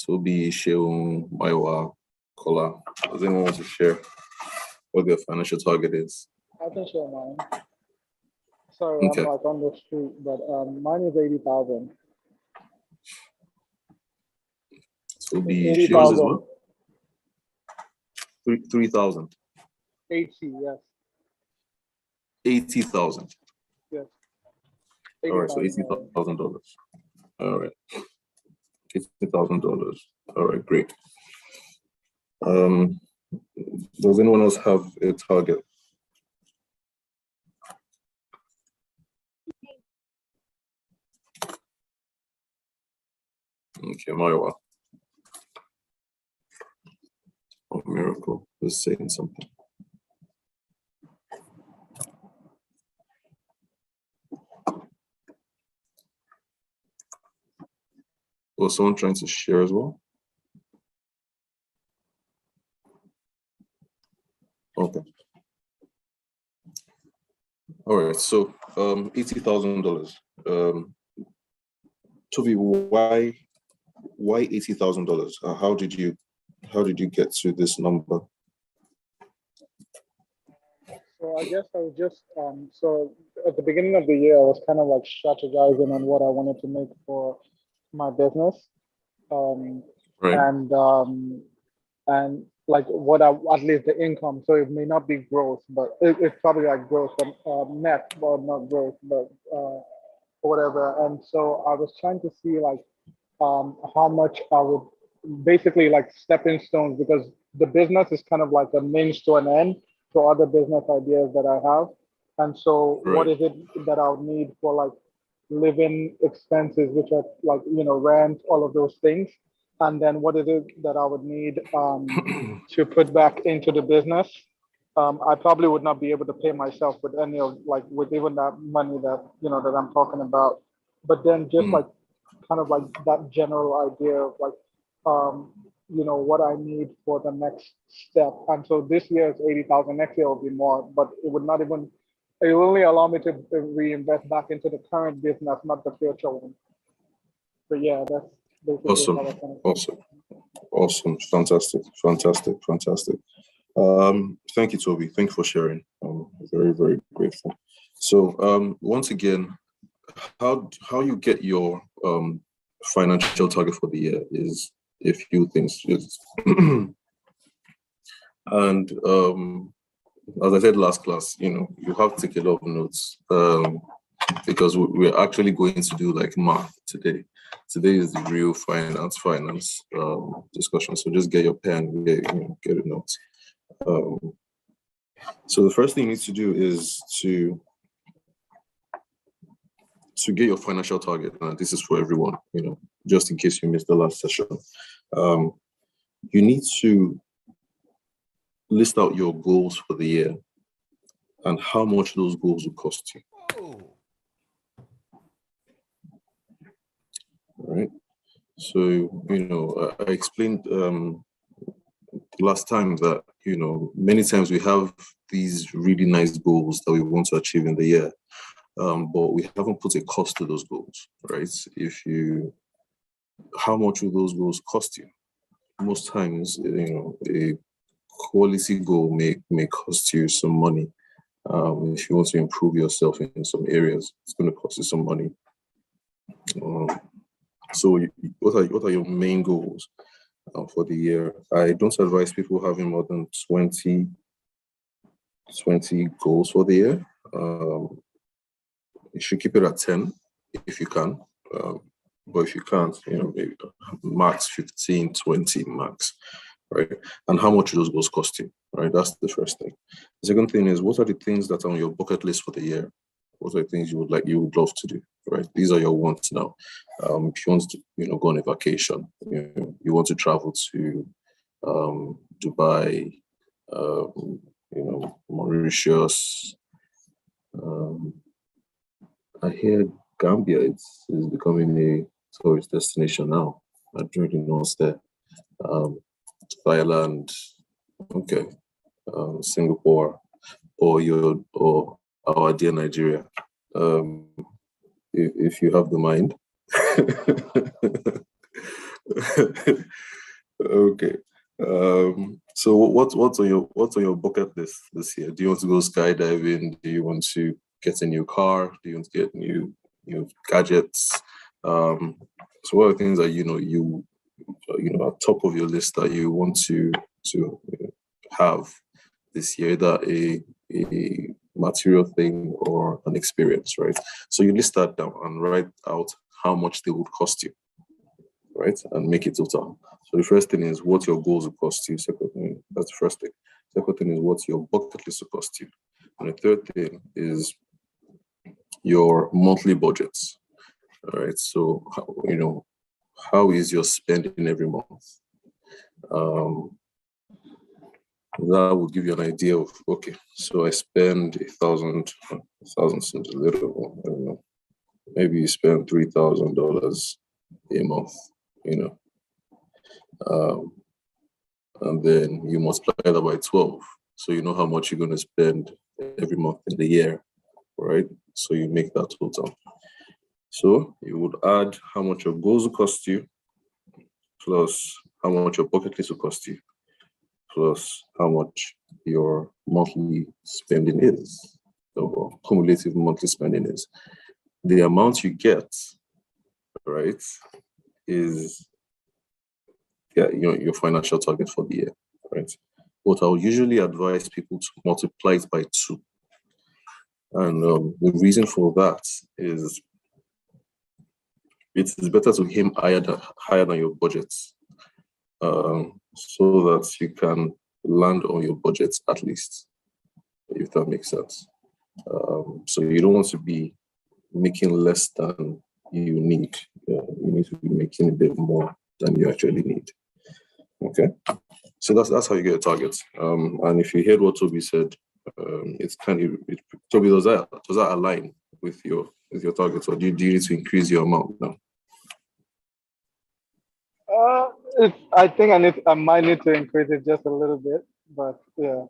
Toby, Sheung, Maiwa, Kola. Does anyone want to share what their financial target is? I can share mine. Sorry, okay. I'm like on the street, but mine is 80,000. Toby, yours is what? 3,000. 80, yes. 80,000. Yes. All right, so $80,000. All right, $80,000. All right, great. Does anyone else have a target? Okay, Maiwa. Oh, Miracle is saying something. Was someone trying to share as well? Okay. All right, so $80,000. Toby, why $80,000? How did you get to this number? So I guess I was just so at the beginning of the year I was kind of like strategizing on what I wanted to make for my business, right. and like what at least the income. So it may not be growth, but it's probably like growth, net, but not growth, but whatever. And so I was trying to see like how much I would basically like stepping stones, because the business is kind of like a means to an end to other business ideas that I have. And so right. What is it that I would need for like living expenses, which are like, rent, all of those things. And then what is it that I would need to put back into the business? I probably would not be able to pay myself with any of like with even that money that that I'm talking about. But then just like kind of like that general idea of like what I need for the next step. And so this year is 80,000. Next year will be more, but it would not even. It will only allow me to reinvest back into the current business, not the future one. But yeah, that's basically awesome, fantastic. Thank you, Toby. Thank you for sharing. I'm very, very grateful. So once again, how you get your financial target for the year is a few things. And as I said last class, you have to take a lot of notes because we're actually going to do like math today. Today is the real finance discussion. So just get your pen, get a note. So the first thing you need to do is to get your financial target. And this is for everyone, just in case you missed the last session. You need to list out your goals for the year and how much those goals will cost you. All right. So, I explained last time that, many times we have these really nice goals that we want to achieve in the year, but we haven't put a cost to those goals, right? How much will those goals cost you? Most times, a quality goal may cost you some money. If you want to improve yourself in some areas, it's going to cost you some money. So what are your main goals for the year? I don't advise people having more than 20 goals for the year. You should keep it at 10 if you can. But if you can't, maybe max 15, 20 max, right? And how much do those goals cost you, right? That's the first thing. The second thing is, what are the things that are on your bucket list for the year? What are the things you would love to do, right? These are your wants now. If you want to, go on a vacation, you want to travel to Dubai, Mauritius. I hear Gambia is becoming a tourist destination now. I don't really know what's there. Thailand, okay, Singapore, or our dear Nigeria. If you have the mind. Okay. So what's on your bucket list this year? Do you want to go skydiving? Do you want to get a new car? Do you want to get new gadgets? So what are the things that you at top of your list that you want to have this year, either a material thing or an experience, right? So you list that down and write out how much they would cost you, right? And make it total. So the first thing is what your goals will cost you. Second thing, that's the first thing. Second thing is what your bucket list will cost you. And the third thing is your monthly budgets. All right. So how is your spending every month? That will give you an idea of, okay, so I spend 1,000 seems a little, I don't know, maybe you spend $3,000 a month, and then you multiply that by 12. So you know how much you're going to spend every month in the year, right? So you make that total. So you would add how much your goals will cost you, plus how much your bucket list will cost you, plus how much your monthly spending is, or cumulative monthly spending is. The amount you get, right, is your financial target for the year, right? But I'll usually advise people to multiply it by 2. And the reason for that is it is better to aim higher than your budgets, so that you can land on your budgets at least, if that makes sense. So you don't want to be making less than you need. You need to be making a bit more than you actually need. Okay, so that's how you get a target. And if you heard what Toby said, it's Toby, does that align with your targets, or do you need to increase your amount now? I think I might need to increase it just a little bit, but yeah,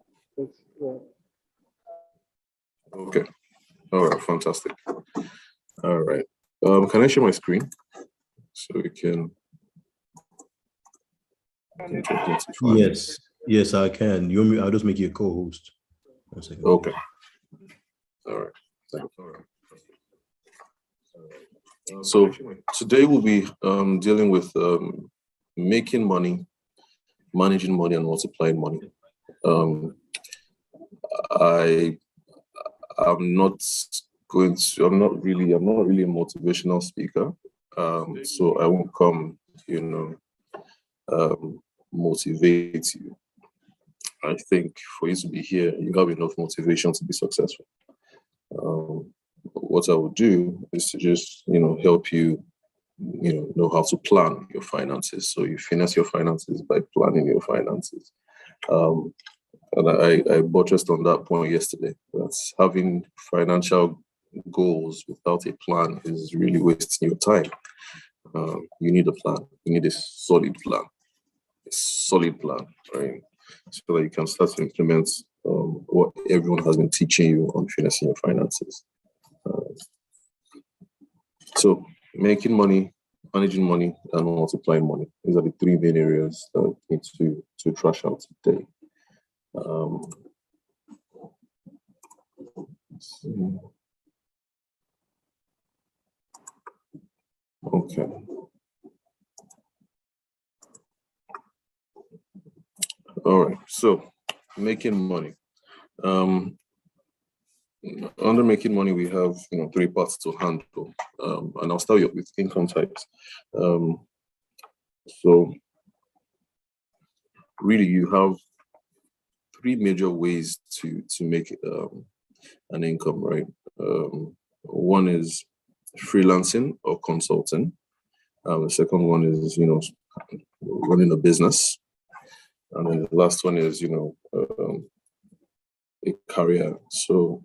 Okay. All right. Fantastic. All right. Can I share my screen so we can? Yes, I can. You want me? I'll just make you a co-host. 1 second. Okay. All right. Thanks. All right. So today we'll be dealing with making money, managing money, and multiplying money. I'm not really a motivational speaker. So I won't come, motivate you. I think for you to be here, you have enough motivation to be successful. What I will do is to just, help you, know how to plan your finances. So you finesse your finances by planning your finances. And I buttressed on that point yesterday. That's having financial goals without a plan is really wasting your time. You need a plan. You need a solid plan. Right? So that you can start to implement what everyone has been teaching you on finessing your finances. So making money, managing money, and multiplying money. These are the 3 main areas that we need to trash out today. Okay. All right. So making money. Under making money, we have 3 parts to handle, and I'll start with income types. So really, you have 3 major ways to make an income, right? One is freelancing or consulting. The second one is running a business, and then the last one is a career. So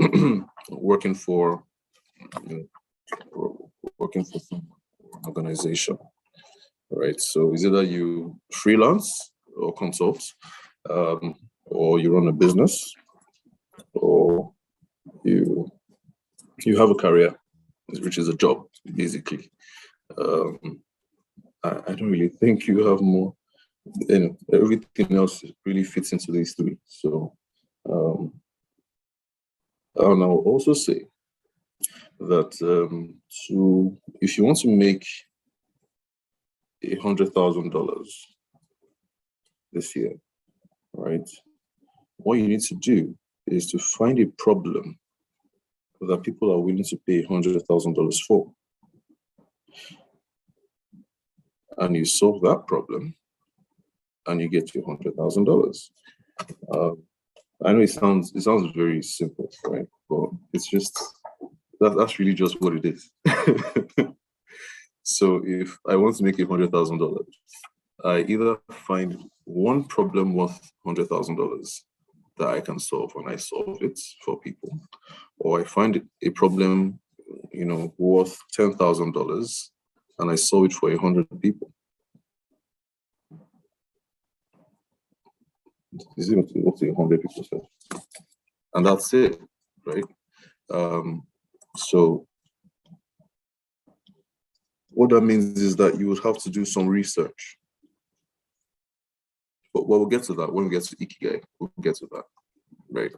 working for some organization, right? So is either you freelance or consult, or you run a business, or you have a career, which is a job basically, I don't really think you have more. And everything else really fits into these three. So and I'll also say that if you want to make $100,000 this year, right? What you need to do is to find a problem that people are willing to pay $100,000 for. And you solve that problem and you get your $100,000. I know it sounds very simple, right? But it's just, that's really just what it is. So if I want to make $100,000, I either find one problem worth $100,000 that I can solve, and I solve it for people, or I find a problem, worth $10,000, and I solve it for 100 people. This is what 100 people said, and that's it, right? So what that means is that you would have to do some research. But we'll get to that when we get to Ikigai. We'll get to that, right?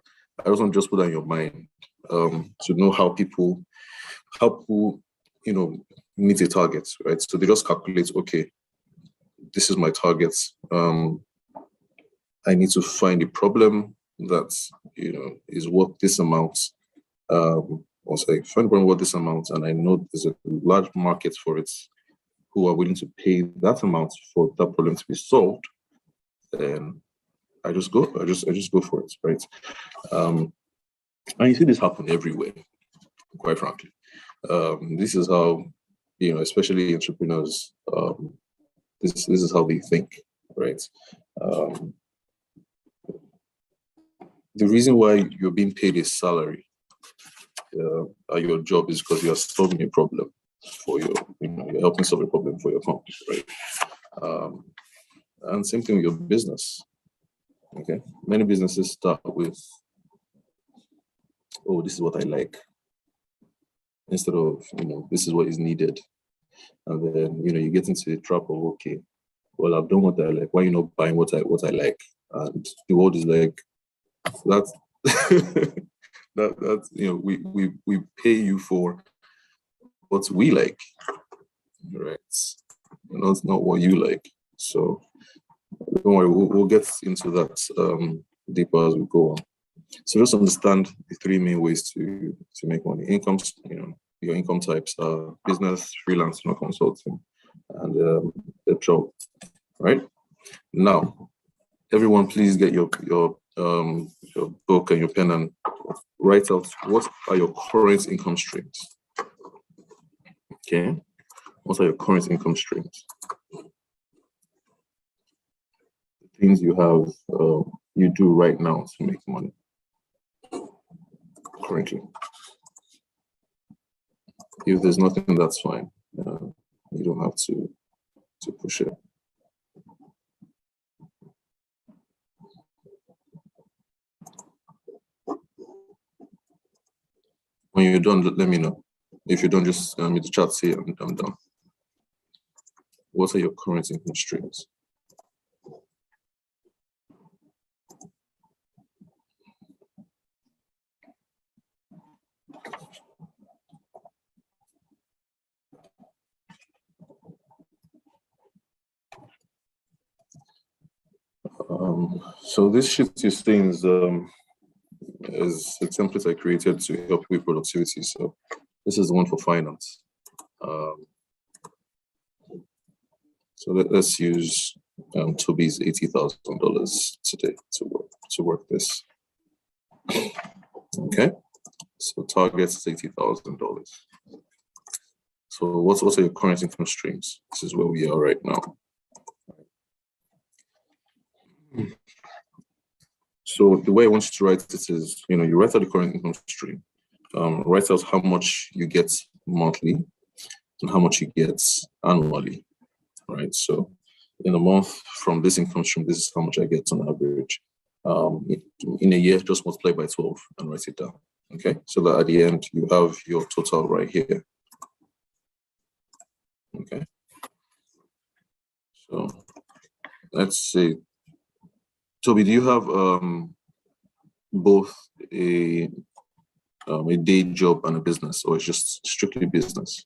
I also just put that in your mind to know how people meet a target, right? So they just calculate, okay, this is my target. I need to find a problem that is worth this amount. Also, I find a problem worth this amount, and I know there's a large market for it who are willing to pay that amount for that problem to be solved. Then I just go for it, right? And you see this happen everywhere, quite frankly. This is how, especially entrepreneurs, this is how they think, right? The reason why you're being paid a salary at your job is because you are solving a problem for you're helping solve a problem for your company, right? And same thing with your business. Okay, many businesses start with, oh, this is what I like, instead of this is what is needed, and then you get into the trap of, okay, well, I've done what I like. Why are you not buying what I like? And the world is like, that's we pay you for what we like, right? Not what you like. So don't worry, we'll get into that deeper as we go on. So just understand the three main ways to make money. Incomes, your income types are business, freelance, consulting, and a job, right? Now, everyone, please get your book and your pen and write out what are your current income streams. Okay, what are your current income streams? Things you have, you do right now to make money currently. If there's nothing, that's fine. You don't have to push it. When you're done, let me know. If you're done, just me the chat say I'm done. What are your current income streams? So this sheet you're seeing is a template I created to help with productivity. So this is the one for finance. So let's use Toby's $80,000 today to work this. Okay, so target is $80,000. So what are your current income streams? This is where we are right now. So the way I want you to write it is, you write out the current income stream, write out how much you get monthly and how much you get annually, right? So in a month from this income stream, this is how much I get on average. In a year, just multiply by 12 and write it down, okay? So that at the end, you have your total right here, okay? So let's see. Toby, do you have both a day job and a business, or it's just strictly business?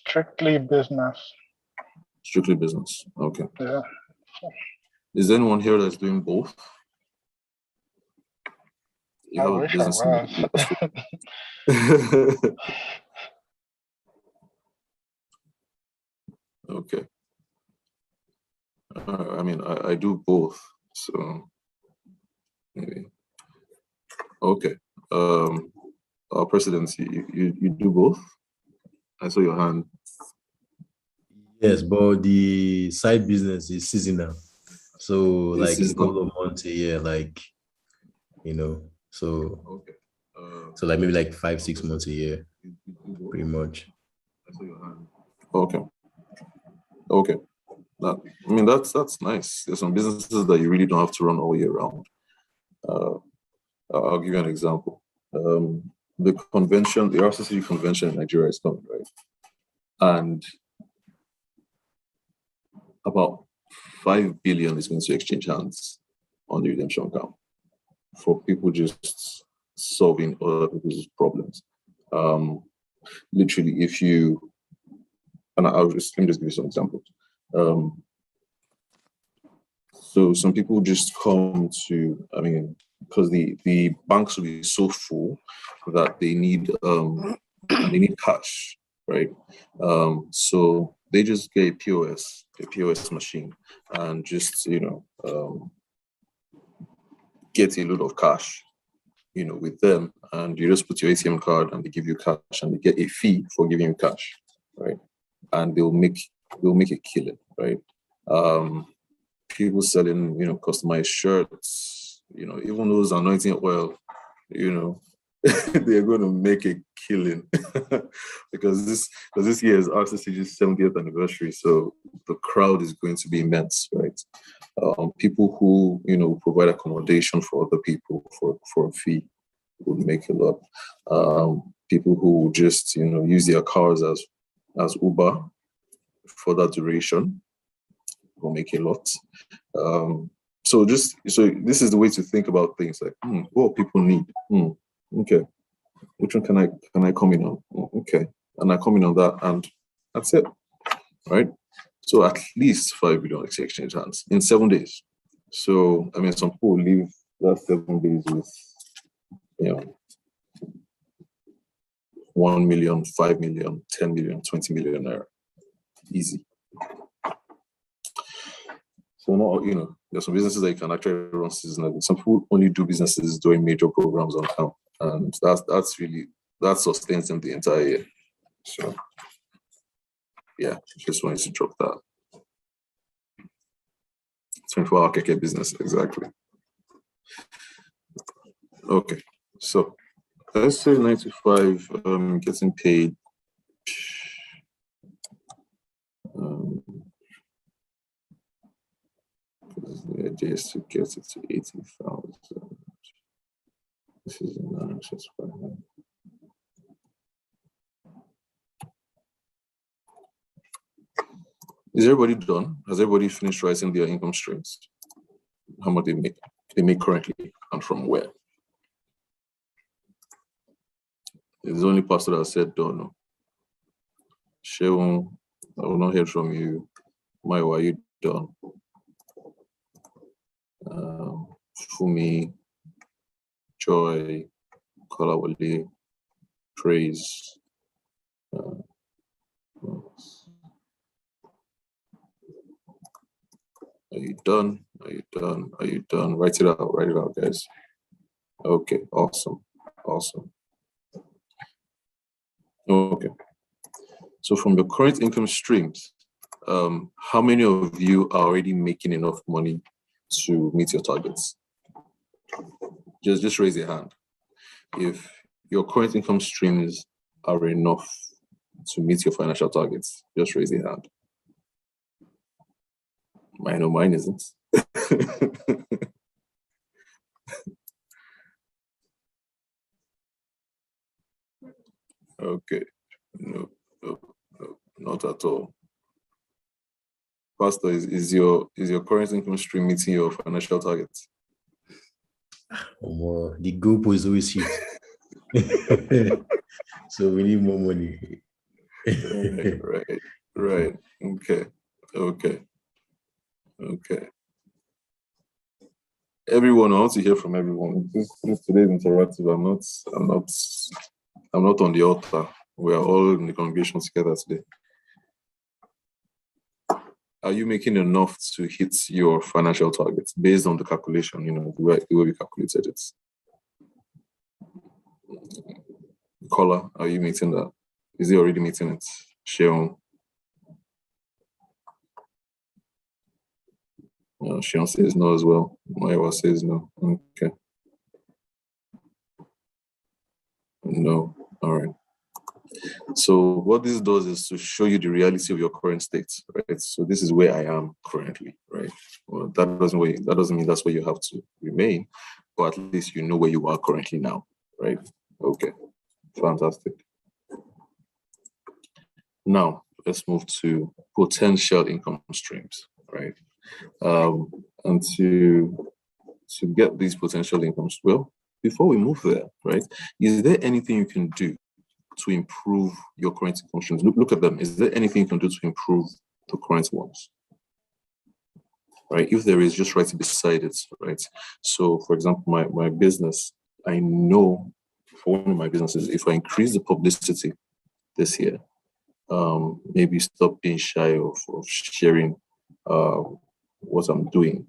Strictly business. Strictly business. Okay. Yeah. Is there anyone here that's doing both? You I have a wish I business in was. Okay. I mean, I do both, so maybe. Okay. Our presidency, you do both? I saw your hand. Yes, but the side business is seasonal. So It's like a seasonal. couple of months a year, like, so Okay. so like maybe like 5-6 months a year, pretty much. I saw your hand. Okay. Okay. I mean, that's nice. There's some businesses that you really don't have to run all year round. I'll give you an example. The convention, the RCCG convention in Nigeria is coming, right? And about 5 billion is going to exchange hands on the redemption account for people just solving other people's problems. Literally, if you, and let me just give you some examples. So some people just come to, I mean, because the banks will be so full that they need cash, right? So they just get a POS machine, and just get a load of cash, with them, and you just put your ATM card, and they give you cash, and they get a fee for giving you cash, right? And they'll make a killing, right? People selling, customized shirts, even those anointing oil, they're going to make a killing because this year is RCCG's 70th anniversary, so the crowd is going to be immense, right? People who provide accommodation for other people for a fee would make a lot. People who just use their cars as Uber for that duration will make a lot. So this is the way to think about things, like what people need. Okay, which one can I come in on? Okay, and I come in on that, and that's it, right? So at least 5 billion exchange hands in 7 days. So I mean, some people will leave that 7 days with 1 million, 5 million, 10 million, 20 million naira, easy. So not, there's some businesses that you can actually run seasonally. Some people only do businesses during major programs on camp, and that sustains them the entire year. So yeah, just wanted to drop that. 24-hour Leke business, exactly. Okay, so let's say 9 to 5, getting paid. The idea is to get it to 80,000. This is an just fine. Is everybody done? Has everybody finished writing their income streams? How much they make currently, and from where? It's only pastor that said don't know. Sheon, I will not hear from you. Maiwa, are you done? Fumi, Joy, Kolawole, Praise. Are you done? Are you done? Are you done? Write it out, guys. Okay, awesome. Okay. So from your current income streams, how many of you are already making enough money to meet your targets? Just raise your hand. If your current income streams are enough to meet your financial targets, just raise your hand. Mine isn't. Okay. No, not at all. Pastor, is your current income stream meeting your financial targets? The goal is always shift. So we need more money. Right. Okay. Everyone, I want to hear from everyone. This today's interactive. I'm not on the altar. We are all in the congregation together today. Are you making enough to hit your financial targets based on the calculation, the way we calculated it? Caller, are you meeting that? Is he already meeting it? Sheon. Sheon says no as well. Maiwa says no. Okay. No. All right. So what this does is to show you the reality of your current state, right? So this is where I am currently, right? Well, that doesn't mean that's where you have to remain, but at least you know where you are currently now, right? Okay, fantastic. Now let's move to potential income streams, right? And to get these potential incomes, well, before we move there, right? Is there anything you can do to improve your current income streams? Look at them. Is there anything you can do to improve the current ones? Right? If there is, just write it beside it, right? So, for example, my business, I know for one of my businesses, if I increase the publicity this year, maybe stop being shy of sharing what I'm doing.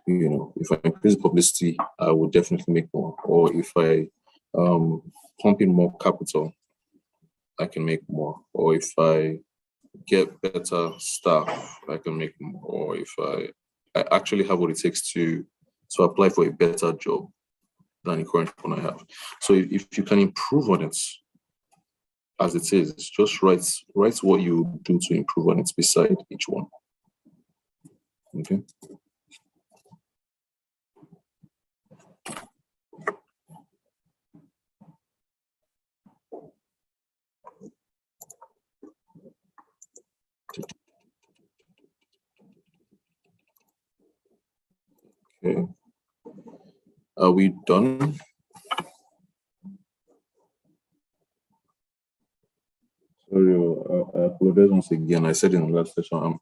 If I increase publicity, I will definitely make more. Or if I pump in more capital, I can make more. Or if I get better staff, I can make more. Or if I actually have what it takes to apply for a better job than the current one I have. So if you can improve on it as it is, just write what you do to improve on it beside each one. Okay. Okay. Are we done? Sorry, I apologize once again. I said in the last session,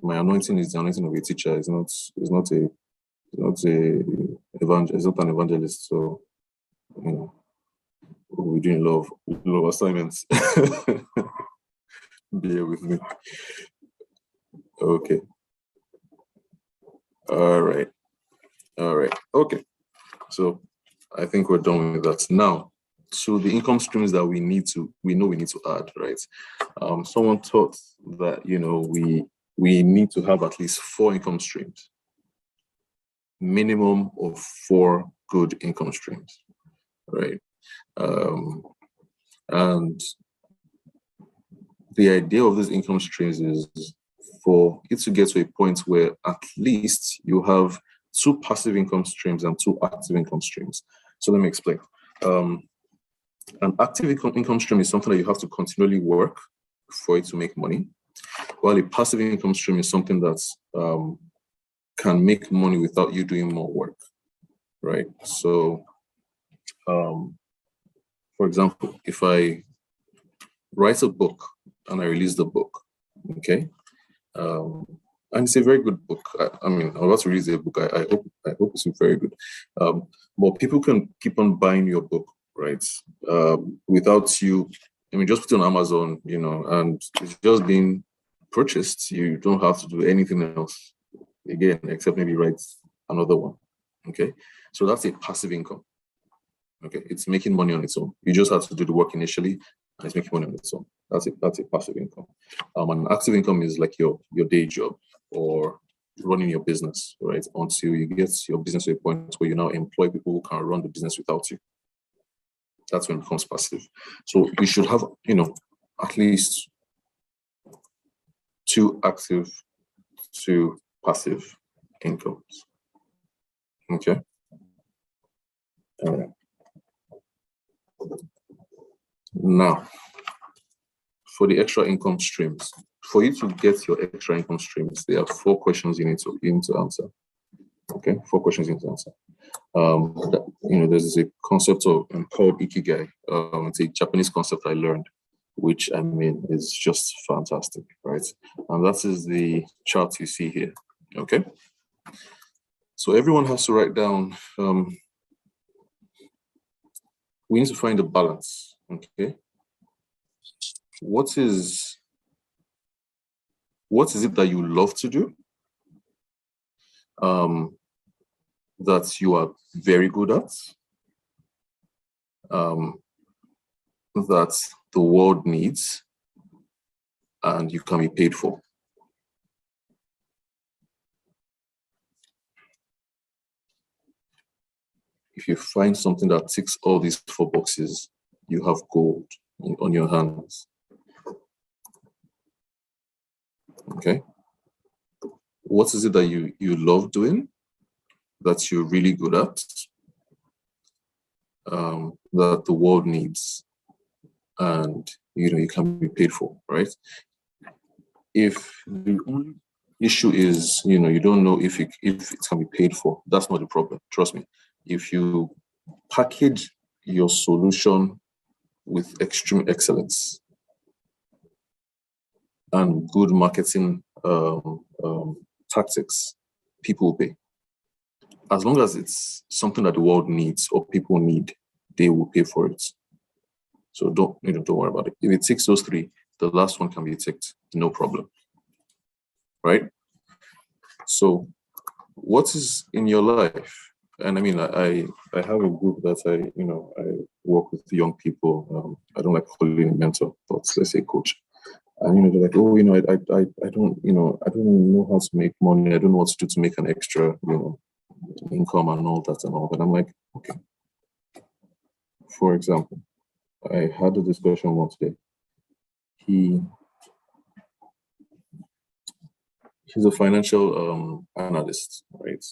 my anointing is the anointing of a teacher. It's not an evangelist. So, we're doing a lot of assignments. Bear with me. Okay. All right. Okay. So I think we're done with that. Now, so the income streams that we know we need to add, right? Someone thought that we need to have at least 4 income streams, minimum of 4 good income streams, right? And the idea of these income streams is for it to get to a point where at least you have 2 passive income streams and 2 active income streams. So let me explain. An active income stream is something that you have to continually work for it to make money, while a passive income stream is something that can make money without you doing more work, right? So, for example, if I write a book and I release the book, okay, and it's a very good book. I'm about to release a book. I hope it's very good. But people can keep on buying your book, right? Without you, just put it on Amazon, and it's just being purchased. You don't have to do anything else again, except maybe write another one. Okay, so that's a passive income. Okay, it's making money on its own. You just have to do the work initially, and it's making money on its own. That's a passive income. An active income is like your day job or running your business, right? Until you get your business to a point where you now employ people who can run the business without you. That's when it becomes passive. So you should have, at least 2 active, 2 passive incomes. Okay. All right. Now, for the extra income streams, for you to get your extra income streams, there are 4 questions you need to answer. Okay, 4 questions you need to answer. There's a concept of called ikigai. It's a Japanese concept I learned, which I mean is just fantastic, right? And that is the chart you see here. Okay, so everyone has to write down. We need to find a balance. Okay, what is it that you love to do? That you are very good at, that the world needs, and you can be paid for. If you find something that ticks all these 4 boxes, you have gold on your hands. Okay. What is it that you love doing, that you're really good at, that the world needs, and you can be paid for, right? If the only issue is you don't know if it can be paid for, that's not the problem. Trust me. If you package your solution with extreme excellence and good marketing tactics, people will pay. As long as it's something that the world needs or people need, they will pay for it. So don't worry about it. If it ticks those 3, the last one can be ticked, no problem. Right? So what is in your life? And I mean, I have a group that I work with young people. I don't like calling it mentor, but let's say coach. And they're like, oh, I don't know how to make money. I don't know what to do to make an extra, income and all that and all. But I'm like, okay. For example, I had a discussion once today. He's a financial analyst, right?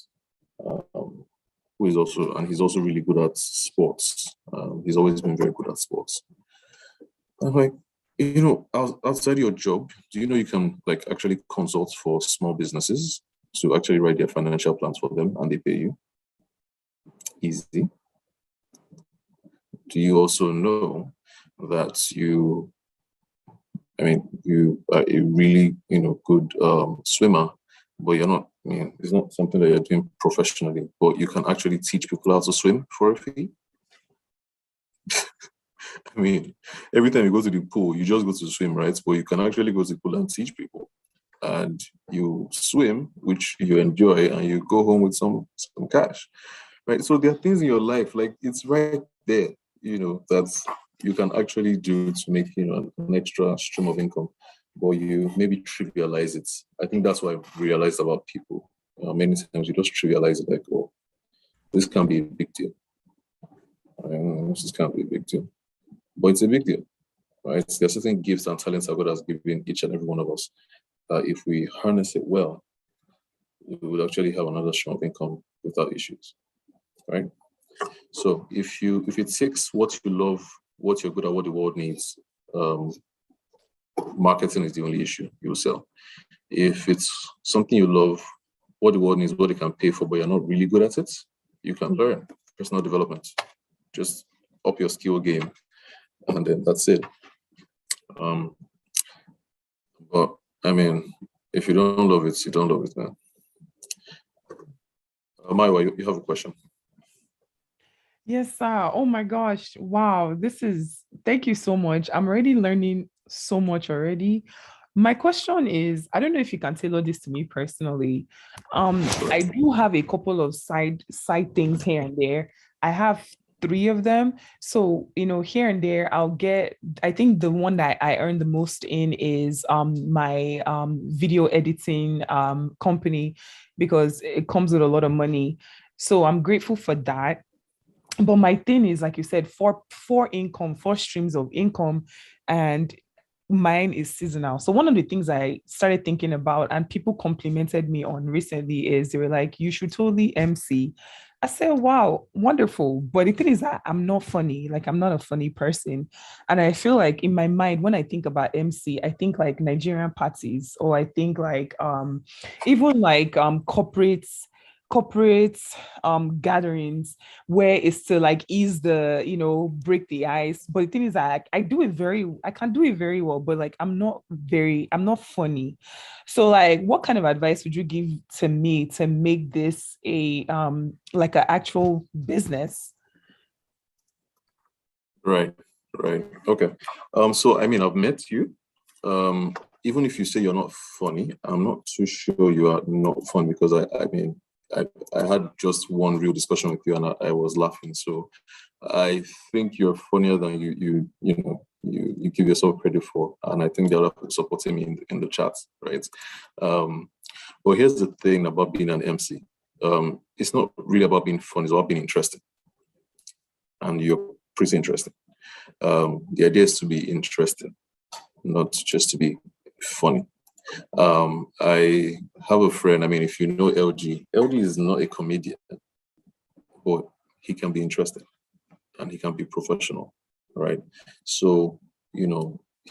He's also really good at sports. He's always been very good at sports. I'm like, outside your job, do you can actually consult for small businesses to actually write their financial plans for them and they pay you? Easy. Do you also know that you are a really, good swimmer, but you're not, it's not something that you're doing professionally, but you can actually teach people how to swim for a fee? Every time you go to the pool, you just go to swim, right? But you can actually go to the pool and teach people. And you swim, which you enjoy, and you go home with some cash, right? So there are things in your life, it's right there, that you can actually do to make, an extra stream of income, but you maybe trivialize it. I think that's what I've realized about people. Many times you just trivialize it, oh, this can't be a big deal. This can't be a big deal. But it's a big deal, right? There are certain gifts and talents that God has given each and every one of us. If we harness it well, we would actually have another stream of income without issues, right? So if it takes what you love, what you're good at, what the world needs, marketing is the only issue. You will sell. If it's something you love, what the world needs, what they can pay for, but you're not really good at it, you can learn personal development. Just up your skill game, and then that's it. But if you don't love it, you don't love it, man. Maiwa, you have a question? Yes, sir. Oh my gosh. Wow. Thank you so much. I'm already learning so much already. My question is, I don't know if you can tailor this to me personally. I do have a couple of side things here and there. I have 3 of them. So, here and there, I think the one that I earn the most in is my video editing company, because it comes with a lot of money. So I'm grateful for that. But my thing is, like you said, four streams of income, and mine is seasonal. So one of the things I started thinking about and people complimented me on recently is they were like, you should totally MC I said, wow, wonderful. But the thing is that I'm not funny. Like, I'm not a funny person. And I feel like in my mind, when I think about MC, I think like Nigerian parties, or I think like even like corporate gatherings where it's to like ease the, break the ice. But the thing is that I can do it very well, but like I'm not funny. So like what kind of advice would you give to me to make this a like an actual business? Right, right. Okay. So I mean, I've met you. Even if you say you're not funny, I'm not too sure you are not funny, because I mean, I had just one real discussion with you and I was laughing. So I think you're funnier than you give yourself credit for, and I think the other people supporting me in the chat, right? But here's the thing about being an MC. It's not really about being fun; it's about being interesting, and you're pretty interesting. The idea is to be interesting, not just to be funny. I have a friend. I mean, if you know LG is not a comedian, but he can be interesting and he can be professional, right? So,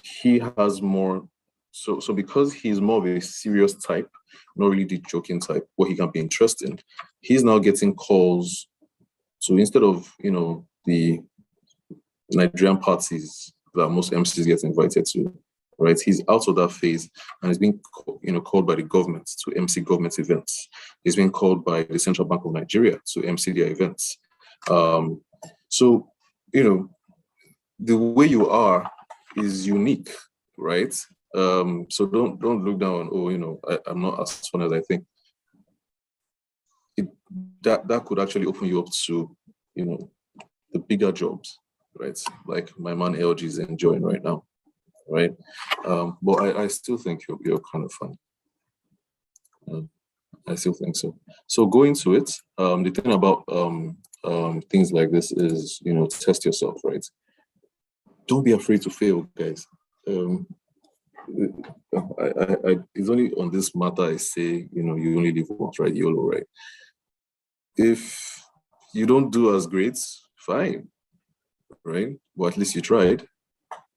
he has more. So because he's more of a serious type, not really the joking type, but he can be interesting, he's now getting calls. So instead of, the Nigerian parties that most MCs get invited to, right? He's out of that phase and he's being, called by the government to MC government events. He's being called by the Central Bank of Nigeria to MC their events. So, the way you are is unique, right? So don't look down on, I'm not as fun as I think. That could actually open you up to, the bigger jobs, right? Like my man LG is enjoying right now, right? But I still think you're kind of fun. I still think so. So go into it. The thing about things like this is, test yourself, right? Don't be afraid to fail, guys. It's only on this matter I say, you only live once, right? YOLO, right? If you don't do as great, fine, right? But at least you tried.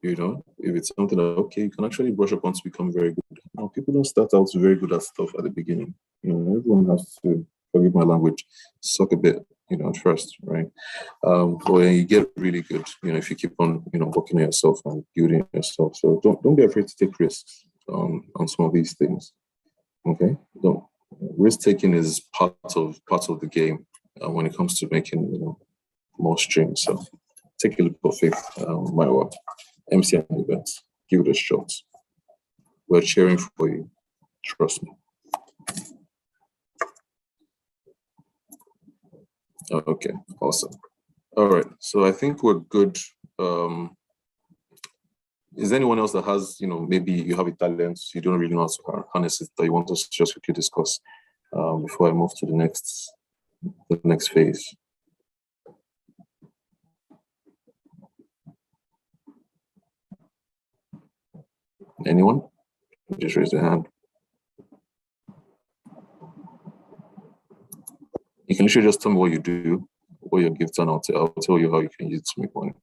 If it's something that, okay, you can actually brush up on to become very good. Now, people don't start out very good at stuff at the beginning. Everyone has to, forgive my language, suck a bit, at first, right? But when you get really good, if you keep on, working on yourself and building yourself. So don't be afraid to take risks on some of these things. Okay? Don't. Risk taking is part of the game when it comes to making, more streams. So take a leap of faith, my word. MC and events, give it a shot. We're cheering for you. Trust me. Okay, awesome. All right, so I think we're good. Is there anyone else that has, maybe you have a talent, you don't really know how to harness it, that you want us to just quickly discuss before I move to the next phase? Anyone? Just raise your hand. You can literally just tell me what you do, what your gifts, and I'll tell you how you can use it to make money.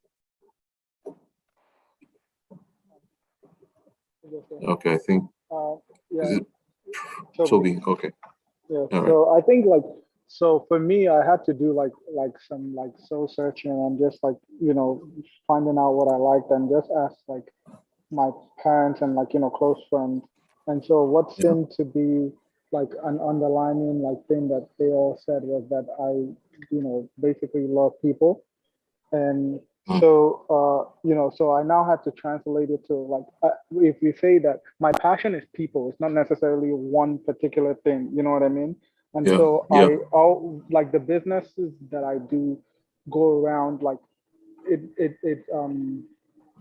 Okay, I think. Yeah. Is it Toby? Okay. Yeah. All So right. I think so for me, I had to do some soul searching and just finding out what I liked, and just ask my parents and close friends. And so what seemed to be an underlining thing that they all said was that I basically love people. And so so I now had to translate it to if you say that my passion is people, it's not necessarily one particular thing, you know what I mean? And so the businesses that I do go around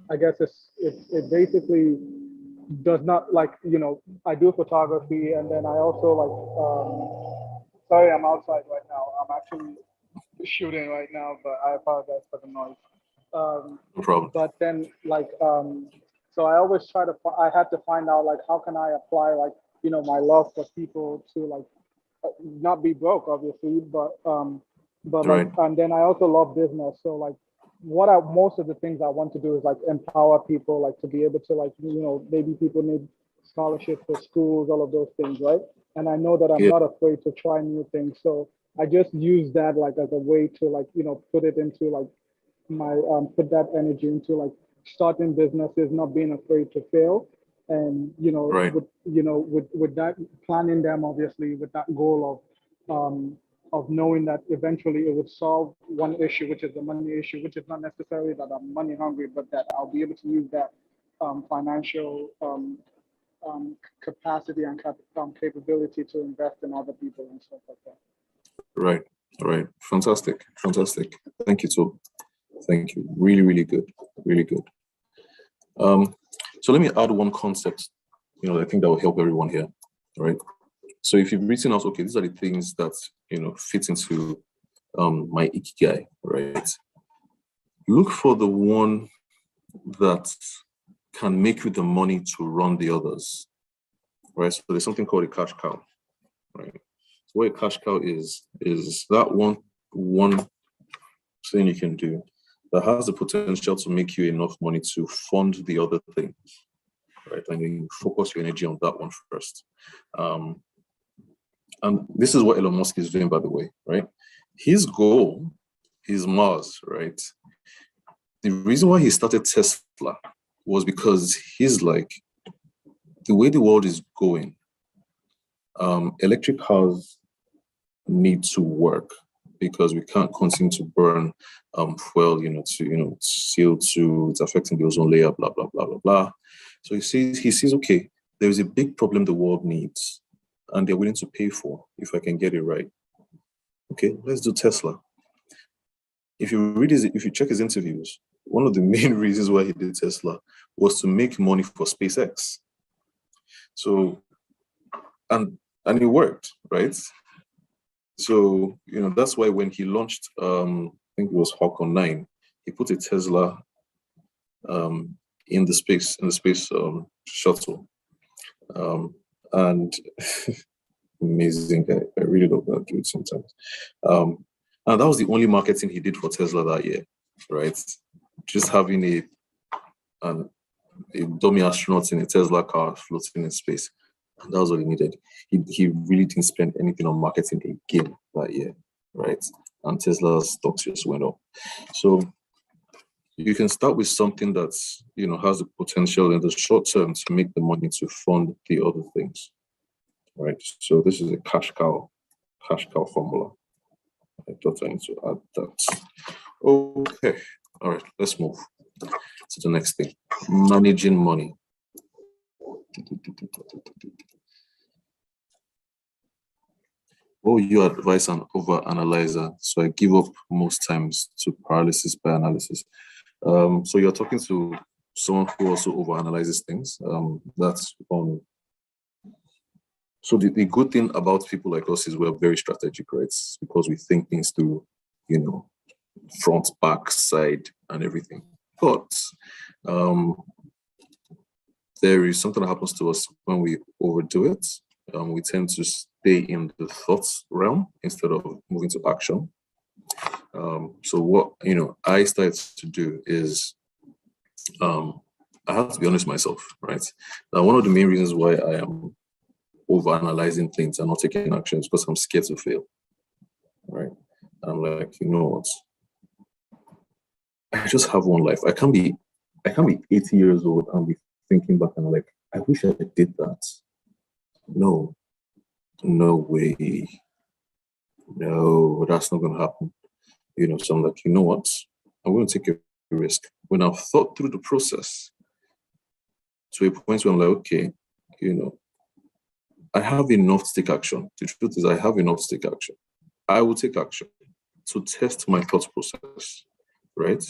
I guess it basically does not I do photography, and then I also sorry, I'm outside right now. I'm actually shooting right now, but I apologize for the noise. No problem. But then so I always I had to find out how can I apply my love for people to not be broke, obviously, but But Right. and then I also love business. So like most of the things I want to do is like empower people, like to be able to like, maybe people need scholarships for schools, all of those things, right? And I know that I'm Yeah. not afraid to try new things. So I just use that like as a way to like, put it into like my put that energy into like starting businesses, not being afraid to fail. And Right. with that, planning them obviously with that goal of knowing that eventually it would solve one issue, which is the money issue, which is not necessarily that I'm money hungry, but that I'll be able to use that financial capacity and capability to invest in other people and stuff like that. Right. Right. Fantastic. Fantastic. Thank you, too. Thank you. Really, really good. Really good. So let me add one concept, I think that will help everyone here, right? So if you've written out, okay, these are the things that, fit into my ikigai, right? Look for the one that can make you the money to run the others, right? So there's something called a cash cow, right? So what a cash cow is that one thing you can do that has the potential to make you enough money to fund the other things, right? And you focus your energy on that one first. And this is what Elon Musk is doing, by the way, right? His goal is Mars, right? The reason why he started Tesla was because he's like, the way the world is going, electric cars need to work because we can't continue to burn fuel, to CO2, it's affecting the ozone layer, blah, blah, blah, blah, blah. So he sees, okay, there is a big problem the world needs and they're willing to pay for if I can get it right. Okay, let's do Tesla. If you check his interviews, one of the main reasons why he did Tesla was to make money for SpaceX. So, and it worked, right? So, that's why when he launched, I think it was Falcon 9, he put a Tesla in the space shuttle. And amazing guy. I really love that dude sometimes. And that was the only marketing he did for Tesla that year, right? Just having a dummy astronaut in a Tesla car floating in space. And that was what he needed. He really didn't spend anything on marketing again that year, right? And Tesla's stocks just went up. So you can start with something that's, has the potential in the short term to make the money to fund the other things, right? So this is a cash cow formula. I thought I need to add that. Okay, all right, let's move to the next thing. Managing money. Oh, you advise an over-analyzer, so I give up most times to paralysis by analysis. So you're talking to someone who also over-analyzes things. That's on. So the good thing about people like us is we're very strategic, right? It's because we think things through, front, back, side, and everything. But there is something that happens to us when we overdo it. We tend to stay in the thoughts realm instead of moving to action. So what I started to do is I have to be honest with myself, right? Now, one of the main reasons why I am over-analyzing things and not taking action is because I'm scared to fail, right? I'm like, you know what? I just have one life. I can't be 80 years old and be thinking back and I'm like, I wish I did that. No way. No, that's not gonna happen. So I'm like, you know what? I'm gonna take a risk. When I've thought through the process to a point where I'm like, okay, I have enough to take action. The truth is I have enough to take action. I will take action to test my thought process, right?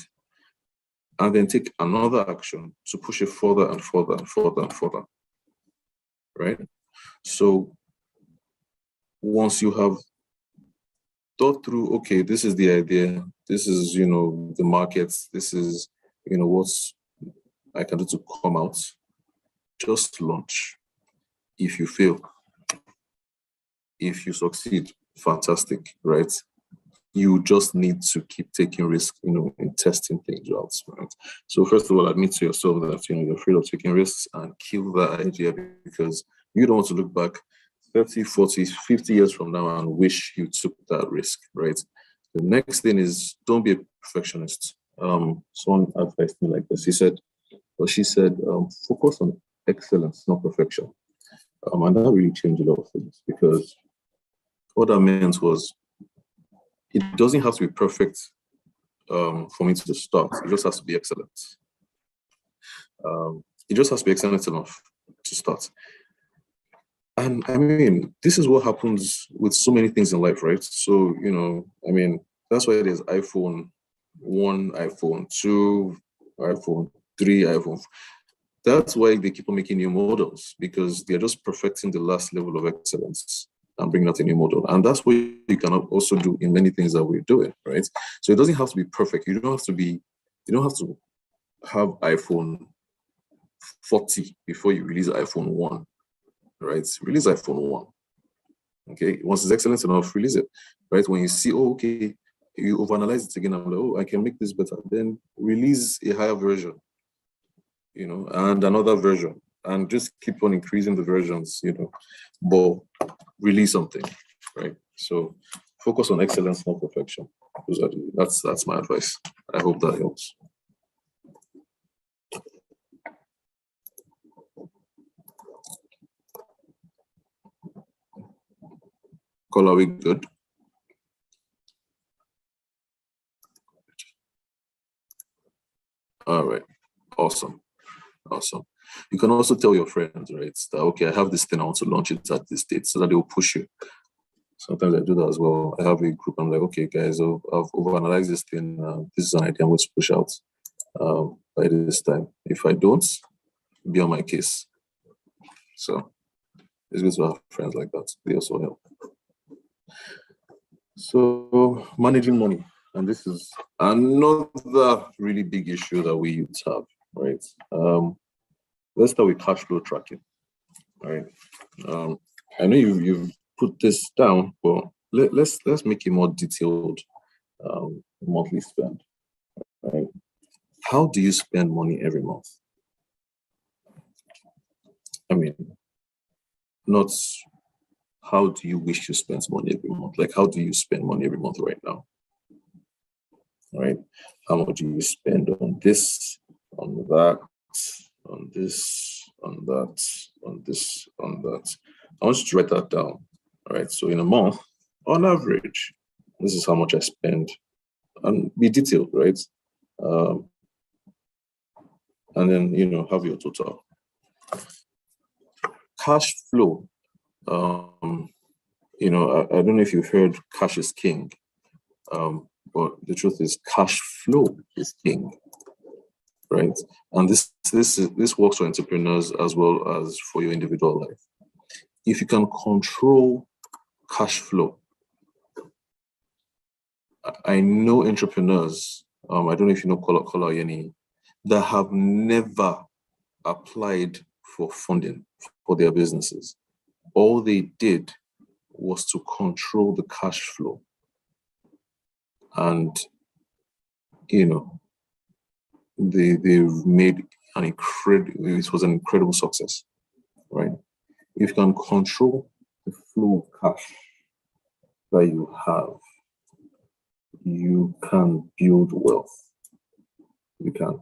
And then take another action to push it further and further and further and further, right? So once you have thought through, okay, this is the idea, this is, the markets, this is, what I can do to come out, just launch. If you fail, if you succeed, fantastic, right? you just need to keep taking risks, in testing things out, right? So first of all, admit to yourself that, you're afraid of taking risks, and kill that idea, because you don't want to look back 30, 40, 50 years from now and wish you took that risk, right? The next thing is, don't be a perfectionist. Someone advised me like this. She said, focus on excellence, not perfection. And that really changed a lot of things, because what that meant was, it doesn't have to be perfect for me to start. It just has to be excellent. It just has to be excellent enough to start. And I mean, this is what happens with so many things in life, right? So, that's why there's iPhone 1, iPhone 2, iPhone 3, iPhone. That's why they keep on making new models, because they're just perfecting the last level of excellence and bring out a new model. And that's what you can also do in many things that we're doing, right? So it doesn't have to be perfect. You don't have to have iPhone 40 before you release iPhone 1, right? Release iPhone 1. Okay, once it's excellent enough, release it, right? When you see, okay, you overanalyze it again, I'm like, I can make this better. Then release a higher version, and another version, and just keep on increasing the versions, but release something, right? So focus on excellence, not perfection. That's my advice. I hope that helps. Call, are we good? All right, awesome. You can also tell your friends, right, that, okay, I have this thing, I want to launch it at this date, so that they will push you. Sometimes I do that as well. I have a group, I'm like, okay, guys, I've overanalyzed this thing. This is an idea I'm going to push out by this time. If I don't, be on my case. So it's good to have friends like that. They also help. So managing money. And this is another really big issue that we youths have, right? Let's start with cash flow tracking, right? I know you've put this down, but let's make it more detailed. Monthly spend, right? How do you spend money every month? I mean, not how do you wish to spend money every month? Like, how do you spend money every month right now? Right? How much do you spend on this, on that, on this, on that, on this, on that? I want you to write that down. All right. So in a month, on average, this is how much I spend, and be detailed, right? And then have your total. Cash flow. I don't know if you've heard cash is king. But the truth is, cash flow is king, right? And this works for entrepreneurs as well as for your individual life. If you can control cash flow, I know entrepreneurs. I don't know if you know Kola Yeni, that have never applied for funding for their businesses. All they did was to control the cash flow. And, they've made it was an incredible success, right? If you can control the flow of cash that you have, you can build wealth. You can.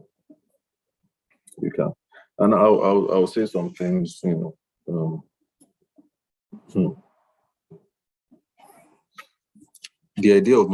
And I'll say some things, the idea of